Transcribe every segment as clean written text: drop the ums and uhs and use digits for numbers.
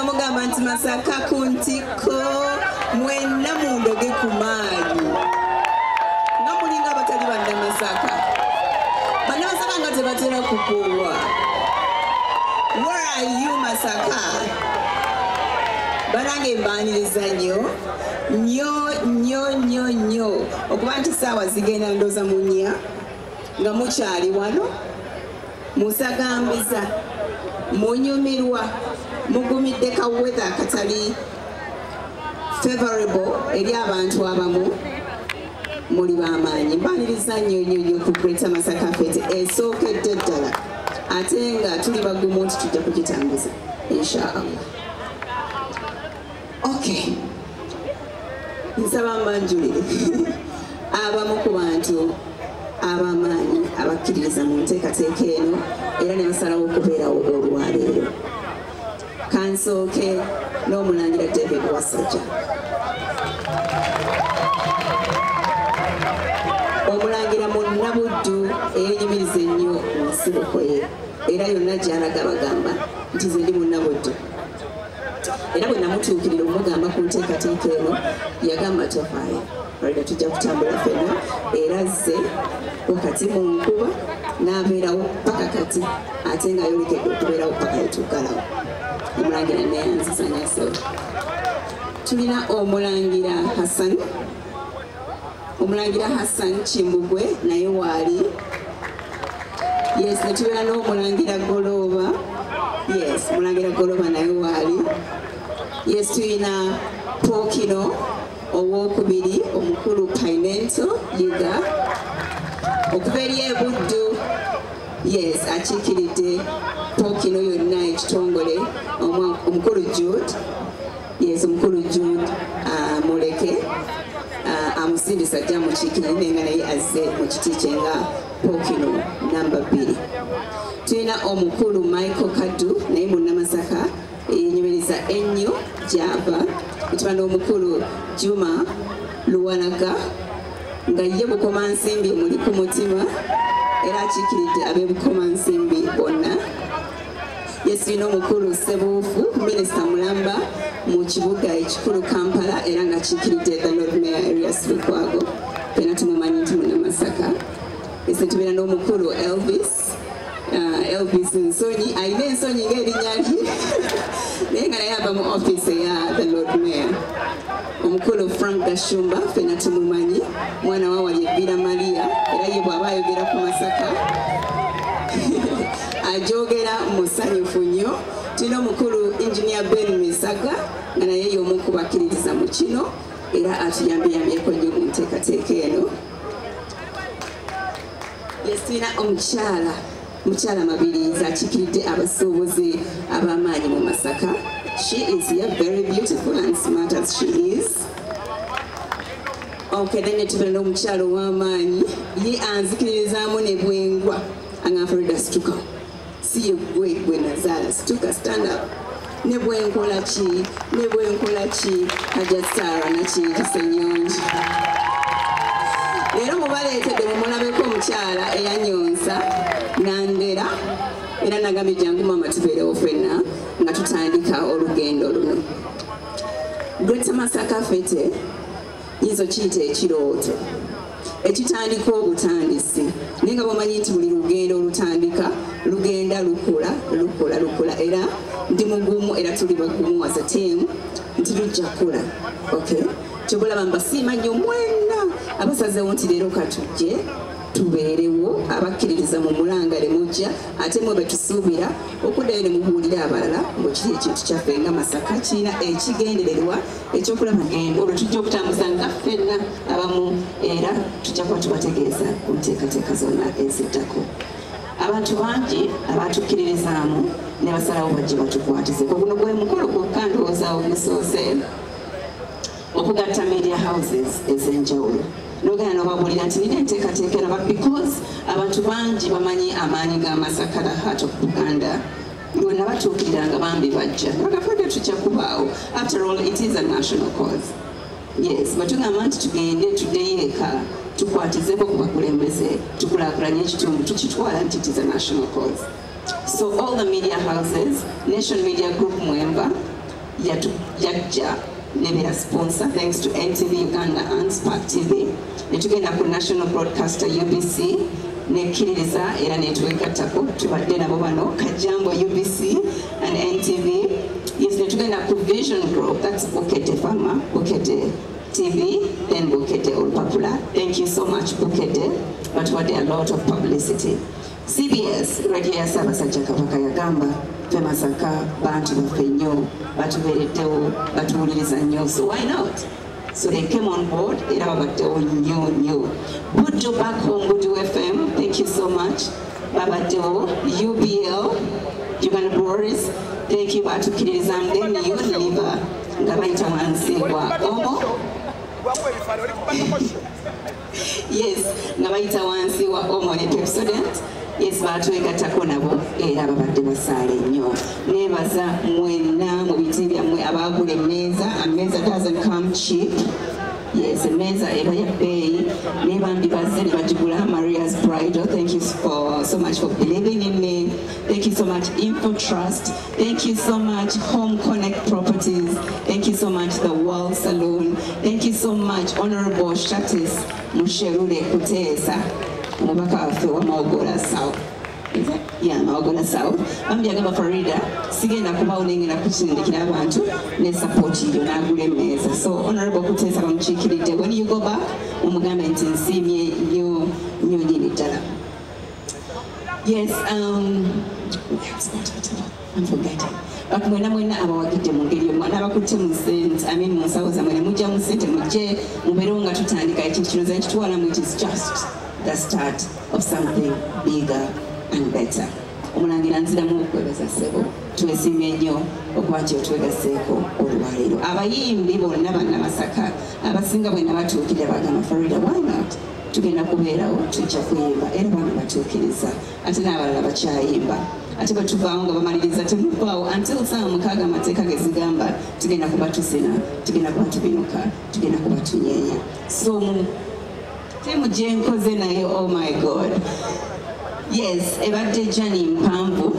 mugamba nti Masaka ku ntiko mwenna mundoge ku maanyi nga mulinga abatali bannamasaka bannamasaka nga tebatera kukuwa. Where are you Masaka? Banange mbaniriza nnyo okuba nti saawa zigenda ndooza munya nga mukyali wano musagambiza munyumirwa mugumidde ka weather katali favorable eri abantu abamu muli b'amaanyi. Mbaniriza nnyo ku Greater Masaka Fete esookedde ddala ate nga tuli bagumu nti tujja kugitambuza inshallah. Okay, nsaba mbanjulire abamu ku bantu ab'amaanyi abakkiririza mu nteekateeka eno era ne basalawo okubeerawo olwaleero. Kansooke n'Omulangira David Wasajja. Omulangira munnabuddu eyenyumiriza ennyo mu nsibuko ye era yonna gy'alaga bagamba nti nze ndi munnabuddu. Era bwe namutuukirira omugamba ku nteekateeka eno yagamba tofaayo Farida tujja kutambula ffenna era azze wakati mu nkuba n'abeerawo paka kati ate nga yolekedde okubeerawo paka yetuukalawo. Omulangira neyanzisanyaso. Tulina Omulangira Hassan. Omulangira Hassan Kimbugwe naye waali. Yes, ne tubeera n'Omulangira Goloba. Yes, Omulangira Goloba naye waali. Yes, tulina Pokino owokubiri omukulu Painento Yiga. Okuva eri e Buddu. Yes, akiikiridde Pokino yonna ekitongole omukulu Jude. Yes, omukulu Jude muleke amusindisa ajja mukiikiridde nga naye azze mu kiti kye nga Pokino namba 2. Tulina omukulu Michael Kaddu naye munnamasaka eyenyumiriza ennyo gy'ava. Tuba n'omukulu Juma Luwalaga nga ye Bukomansimbi muli ku mutima era akiikiridde ab'Ebukomansimbi bonna. Yes, tulina omukulu Sebuufu Minisita Mulamba mu kibuga ekikulu Kampala era nga akiikiridde the Lord Mayor Erias Lukwago fena tumumanyi nti munnamasaka. Yes, tubeera n'omukulu Elvis Nsonyi alina ensonyi ng'erinnya lye naye nga naye ava mu office eya the Lord Mayor. Omukulu Frank Gashumba fena tumumanyi mwana wa wali Ebira Maria era ye bw'aba ayogera ku Masaka ajogera musanyufu nnyo. Tulina omukulu Engineer Ben Misaga nga naye y'omu ku bakkiririza mu kino era atuyambyeko nnyo mu nteekateeka eno. Yes, tulina Mukyala Mabirizi akiikiridde abasuubuzi ab'amaanyi mu Masaka. She is here, very beautiful and smart as she is. Okay, then tubeera n'omukyala ow'amaanyi ye anzikiririzaamu ne bwengwa anga Farida situka. Si ye gwe Nazaala situka stand up. Ne bwenkola ki Hajja Sarah Nakiikisa Ennyonji. Leero mubaleetedde mumulabeko omukyala eyanyonsa nandera era nagambye jangu maama tubeerewo ffenna nga tutandika olugendo luno. Greater Masaka Fete yizo kiyita ekirooto ekitandika obutandisi naye nga bwomanyi nti buli lugendo olutandika lugenda lukula era ndi mugumu era tuli bagumu as a team nti lujja kula. Okay, kyobulaba mbasiima nnyo mwenna abasazeewo nti leero katujje tubeerewo abakkiririza mu mulangale mujja ate mwe betusuubira okuddayo ne mubuulira abalala ngo kiri ekintu kyaffe nga Masaka kirina ekigendererwa ekyokulaba olwo tujja okutambuza nga ffenna abamu era tujja kuba tubategeeza ku nteekateeka zonna eziddako. Abantu bangi abatukkiririzaamu ne basalawo bajje batukwatizeko. Guno gwe mukolo gwokka ndowooza ogusoose okugatta media houses ez'enjawulo n'ogenda n'obabuulira nti nina enteekateeka eno but because abantu bangi bamanyi amaanyi ga Masaka the heart of Buganda lwonna batuukiriranga bambi bajja bagafudde tujja kubaawo. After all, it is a national cause. Yes, batugamba nti tugende tuddeyo eka tukwatizeko ku bakulembeze tukulaakulanye ekitundu tukitwala nti it is a national cause. So all the media houses, Nation Media Group mwemba, yajja nebera sponsor thanks to NTV Uganda and Spark TV. Netugenda ku national broadcaster UBC nekkiririza era netuwegattako tubadde nabo bano Kajambo UBC and NTV. Yes, netugenda ku Vision Group, that's Bukete Farmer, Bukete TV, then Bukete All Popular. Thank you so much Bukete, but what a lot of publicity. CBS radio ya Ssaabasajja Kabaka yagamba ffe Masaka bantu baffe nnyo batubeereddewo batuwuliriza nnyo, so why not? So they came on board era babaddewo nnyo. Buddu back home, Buddu FM, thank you so much. Babaddewo UBL Uganda Boris, thank you batukkiririza, then Unilever nga bayita wansi wa Omo. Yes, nga bayita wansi wa Omo ne Pepsodent. Yes, batwegattako nabo era babadde basaale nnyo. Neebaza mwenna mu biti byammwe abaagula emmeeza. Ammeeza doesn't come cheap. Yes, emmeeza eba ya bbeeyi. Nebambi bazze ne bagigula Maria's Bridal. Thank you so much for believing in me. Thank you so much Info Trust. Thank you so much Home Connect Properties. Thank you so much The World Saloon. Thank you so much Honorable Shatis Musherule Kuteesa. Mubaka waffe wa Maogola South. Yeah, Maogola South. Bambi agamba Farida sigenda kubawo nengenda kukindikira abantu ne support yo n'agula emmeeza. So Honorable Kuteesa bamukiikiridde. When you go back omugambe nti nsiimye nnyo nyini ddala. Yes, I'm forgetting. Mwena abawagidde mu ngeri omwo n'abakutte mu ssente, mu nsawo zammwe ne mujja mu ssente mujje mubeerewo nga tutandika ekintu kino ze kitwalamu. It is just the start of something bigger and better. Omulangira nziramu okwebaza ssebo, twesiimye nnyo okuba nti otwegaseeko olwaleero. Abayimbi bonna bannamasaka abasinga bwe nabatuukirira bagamba Farida, why not? Tugenda kubeerawo tujja kuyimba era bano batuukiriza ate n'abalala bakyayimba. Ate bwe tuvaawo nga bamaliriza temuvaawo until saa mukaaga amateeka ge zigamba tugenda kuba tusina, tugenda kuba tubinuka, tugenda kuba tunyeenya. So timu gye nkoze nayo, oh my God. Yes, ebadde journey mpanvu.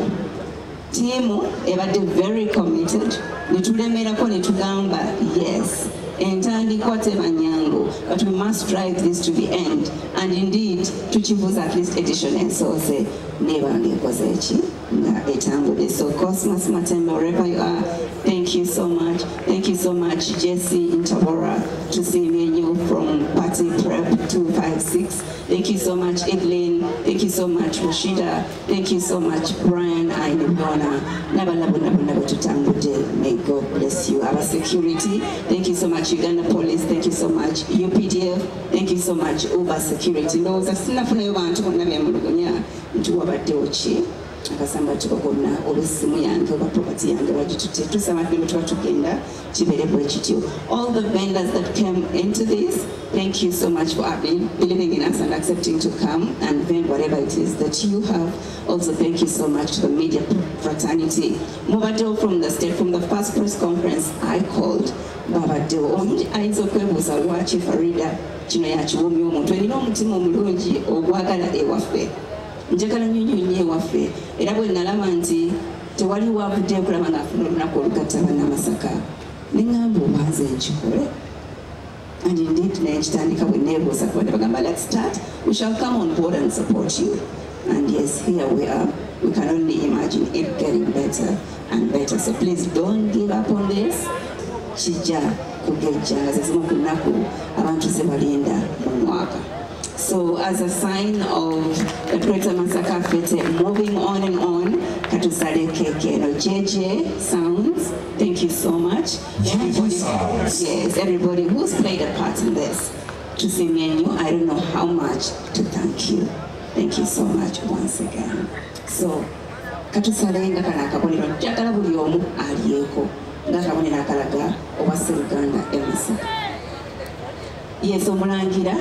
Timu ebadde very committed. Netulemerako ne tugamba yes. Entandikwa teba nyangu, but we must drive this to the end. And indeed, tukivuza at least edition ensoose neba ngekoze eki nga etambudde. So Cosmos Matemba, wherever you are, thank you so much. Thank you so much Jesse in Tabora, to see me from Party Prep 256. Thank you so much Evelyn. Thank you so much Rashida. Thank you so much Brian Ainibona. Nabo tutambudde. May God bless you. Our security, thank you so much Uganda Police. Thank you so much UPDF. Thank you so much Uber Security. Ndowooza sinafunayo bantu bonna beemulugunya nti wabaddewo ki akasamba tukakonna olw'essimu yange oba property yange bagitutte. Tusaba bwe tuba tugenda kibeere bwe kityo. All the vendors that came into this, thank you so much for believing in us and accepting to come and vend whatever it is that you have. Also, thank you so much to the media fraternity. Mubaddewo from the state, from the first press conference I called. Babaddewo omuntu ayinza okwebuuza lwaki Farida kino yakiwumya omuntu. Erina omutima omulungi ogwagala ewaffe. Njagala nnyo nnyo ewaffe era bwe nalaba nti tewali wavuddeyo kulaba ng'afuna olunaku olugatta bannamasaka ne ŋŋamba oba nze nkikole. And indeed nekitandika bwe neebuuza kubadde bagamba let's start, we shall come on board and support you. And yes, here we are. We can only imagine it getting better and better. So please don't give up on this. Kijja kugejja nga zezimu ku nnaku abantu ze balinda mu mwaka. So as a sign of the Greater Masaka Fete moving on and on, katusale keke no JJ Sounds, thank you so much. Everybody who's played a part in this. To see me and you, I don't know how much to thank you. Thank you so much once again. So katusale nga kana akabonero njagala buli omu aliyeko nga akabonero akalaga owa Sseruganda Masaka. Yes, omulangira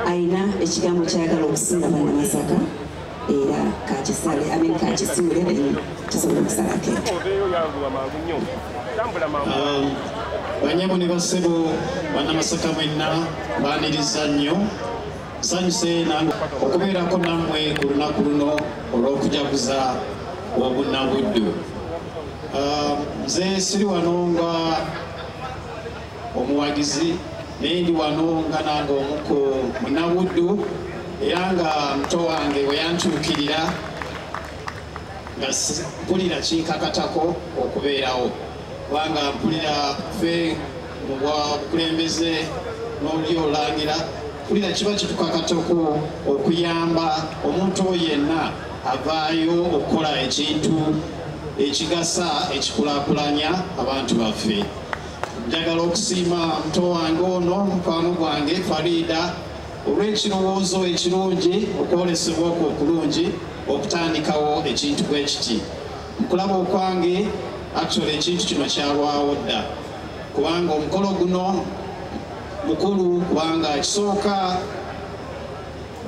aina ekigambo kyayagala okusinga bannamasaka era kakisale kakisiwule tusobola okusalako banyabo ne bassebo bannamasaka mwenna baaniriza nnyo. Nsanyuse nange okubeerako nammwe ku lunaku luno olw'okujaguza obunnabuddu. nze siri wano nga omuwagizi naye ndi wano nga nange omu ku munnabuddu era nga muto wange we yantuukirira nga mpulira kinkakatako okubeerawo kubanga mpulira ffe mu bukulembeze n'oli olangira mpulira kiba kitukakatako okuyamba omuntu yenna avaayo okukola ekintu ekigasa ekikulaakulanya abantu baffe. Njagala okusiima muto wange ono mukwano gwange Farida olw'ekirowoozo ekirungi okwolesebwa okwo okulungi okutandikawo ekintu bwe kiti. Mukulaba okwange actually ekintu kino kyalwawo dda kubanga omukolo guno mukulu kubanga kisooka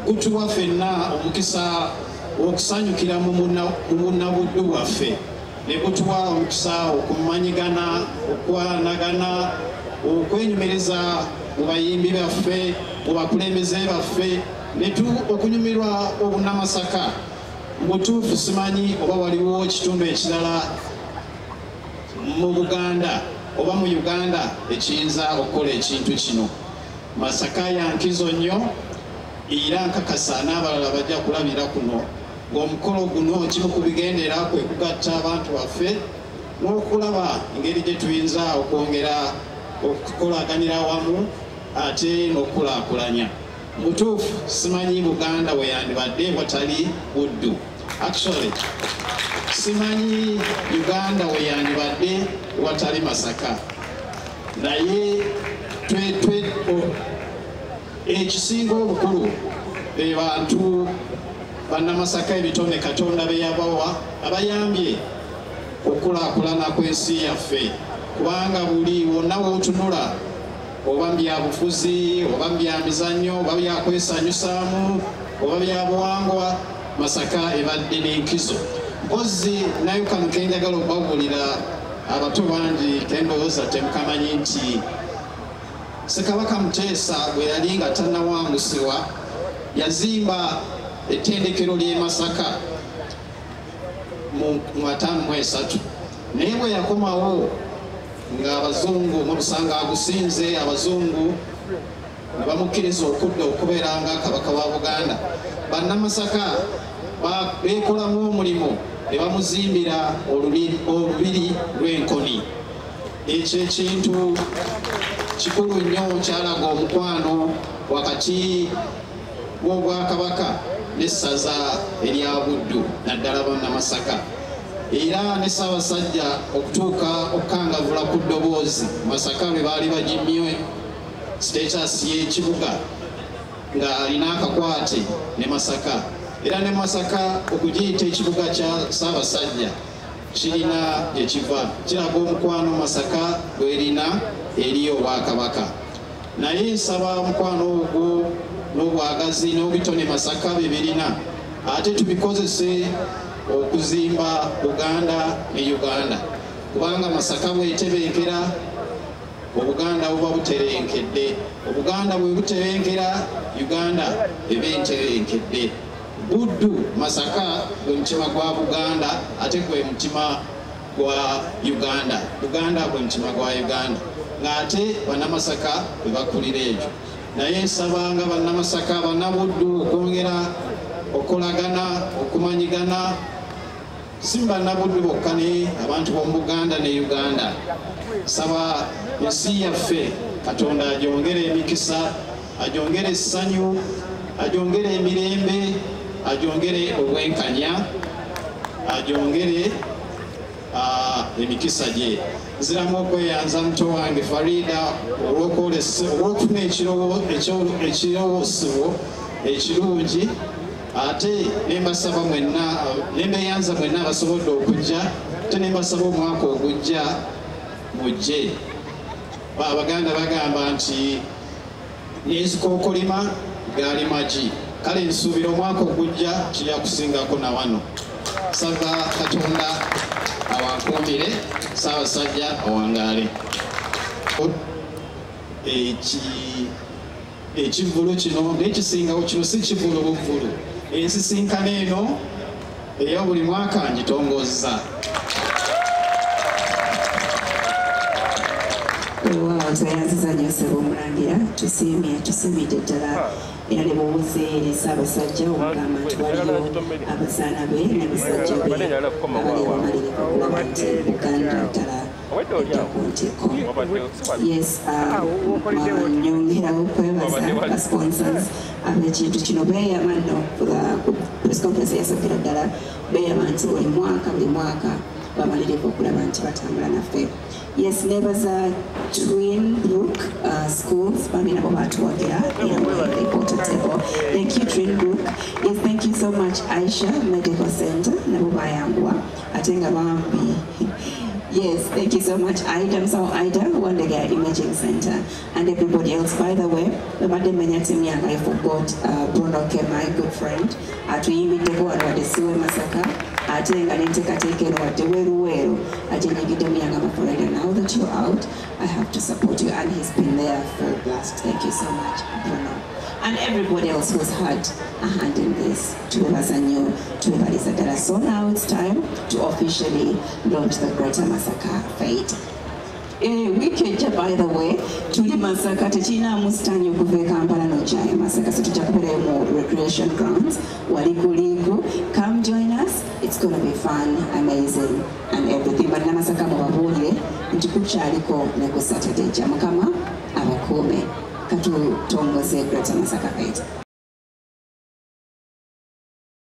gutuwa ffenna omukisa okusanyukira mu munnabuddu waffe ne gutuwa omukisa okumanyigana okwanagana okwenyumiriza mu bayimbi baffe mu bakulembeze baffe okunyumirwa obunnamasaka. Mu butuufu simanyi oba waliwo ekitundu ekirala mu Buganda oba mu Uganda ekiyinza okukola ekintu kino. Masaka ya nkizo nnyo era nkakasa n'abalala bajja kulabira kuno ng'omukolo guno kimu ku bigendera kwe kugatta abantu baffe n'okulaba engeri gye tuyinza okwongera okukolaganira wamu ate n'okulaakulanya. Mutuufu simanyi Buganda we yandibadde watali buddu. Actually simanyi Uganda we yandibadde watali masaka. Naye ekisinga obukulu be bantu bannamasaka ebitone Katonda be yabawa abayambye okulaakulana kw'ensi yaffe kubanga buli wonna w'otunula oba byabufuzi oba bya mizannyo oba byakwesanyusaamu oba byabuwangwa Masaka ebadde n'enkizo. Mpozi nayo kano kenjagala okubabulira abato bangi kendowooza temukamanyi nti Ssekabaka Muteesa bwe yali nga tannawangusibwa yazimba ettendekero ly'e Masaka mu 1953 naye bwe yakomawo ng'abazungu mubusanga agusinze abazungu ne bamukkiriza okudda okubeera nga kabaka wa Buganda, bannamasaka beekolamu omulimu ne bamuzimbira olubiri lw'enkoni. Ekyo ekintu kikulu nnyo kyalaga omukwano wakati w'Obwakabaka n'essaza erya Buddu naddala bannamasaka. Era ne Ssaabasajja okutuuka okukangavula ku ddoboozi Masaka bwe baali bagimye status y'ekibuga ng'alina akakwate ne Masaka. Era ne Masaka okugiyita ekibuga kya Ssaabasajja kirina gye kiva, kiraga omukwano Masaka gw'erina eri Obwakabaka. Naye nsaba omukwano ogwo n'obwagazi n'obitone Masaka bye birina ate tubikozese okuzimba Buganda ne Uganda kubanga Masaka bwetebenkera Obuganda buba buterenkedde, Obuganda bwe buterenkera Uganda eba enterenkedde. Buddu Masaka gwe mutima gwa Buganda ate gwe mutima gwa Uganda, Buganda gwe mutima gwa Uganda ng'ate bannamasaka bwe bakulira ekyo. Naye nsabanga bannamasaka bannabuddu okwongera okolagana okumanyigana si bannabuddu bokka ne abantu b'omu Buganda ne Uganda. Saba ensi yaffe Katonda agyongere emikisa, agyongere essanyu, agyongere emirembe, agyongere obwenkanya, agyongere emikisa gye. Nziramu okweyanza muto wange Farida olw'okufuna ekirowoosebwo ekirungi ate nembasaba mwenna nembeyanza mwenna abasobodde okujja ate nembasaba omwaka ogujja mujje. Abaganda bagamba nti n'ezikookolima gaali magi, kale nsuubira omwaka ogujja kirya kusingako na wano. Saba Katonda awankuumire, Ssaabasajja awangaale. Ekivulu kino n'ekisingawo kino si kivulu buvulu. Ensisinkano eno ey'obuli mwaka ngitongozza. Wow, twayanziza nnyo ssebo Omulangira, tusiimidde ddala era ne buwuze Ssaabasajja omugamba nti waliyo abazaana be n'abasajja be abali abamalirivu okulaba nti Uganda ddala edda ku ntikko. Yes, nyongerawo okwebaza sponsors ab'ekintu kino beeyama nno press conference eyasokera ddala beeyama nti buli mwaka bamalirivu okulaba nti batambula naffe. Yes, nebaza Twin Brook schools bambi nabo batwogera era reported table. Thank you Twin Brook. Yes, thank you so much Aisha Medical Center nabo bayambwa ate nga bambi. Yes, thank you so much Ida Wandega Imaging Center and everybody else. By the way, the Madam Menyatimianga, I forgot Bruno K, my good friend. Atuyimbideko alwadesiwe Masaka. Atenga nentekatekero wateweruweru. Ajenyigidemianga Mafarida. Now that you're out, I have to support you, and he's been there full blast. Thank you so much, Bruno. And everybody else who's had a hand in this. So now it's time to officially launch the Greater Masaka Fete. Weekend, by the way, tuli Masaka techina mustanyo kuve Kampala no chai Masaka, so tujakupere more recreation grounds. Walikuliku, come join us. It's gonna be fun, amazing, and everything. But na Masaka mababule, ntukuchaliko neko Saturday jamakama abakume katu tongoze Greater Masaka Fete.